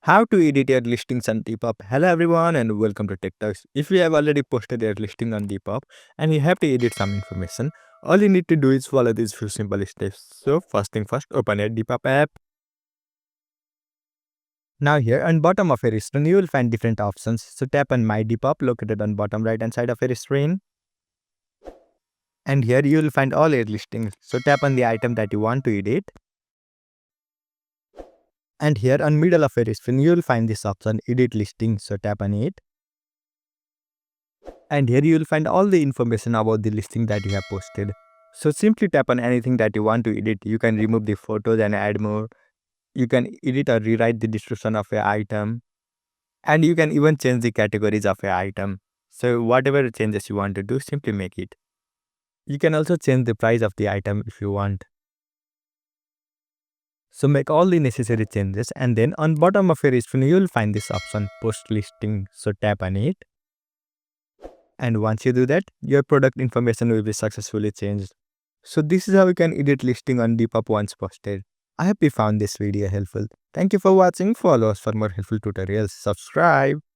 How to edit your listings on Depop. Hello everyone and welcome to Tech Talks. If you have already posted your listing on Depop and you have to edit some information, all you need to do is follow these few simple steps. So first thing first, open your Depop app. Now here on bottom of your screen, you will find different options. So tap on My Depop located on bottom right hand side of your screen. And here you will find all your listings. So tap on the item that you want to edit. And here on middle of your screen, you will find this option Edit Listing. So tap on it. And here you will find all the information about the listing that you have posted. So simply tap on anything that you want to edit. You can remove the photos and add more. You can edit or rewrite the description of your item. And you can even change the categories of your item. So whatever changes you want to do, simply make it. You can also change the price of the item if you want. So make all the necessary changes and then on bottom of your screen you will find this option Post Listing. So tap on it. And once you do that, your product information will be successfully changed. So this is how you can edit listing on Depop once posted. I hope you found this video helpful. Thank you for watching. Follow us for more helpful tutorials. Subscribe.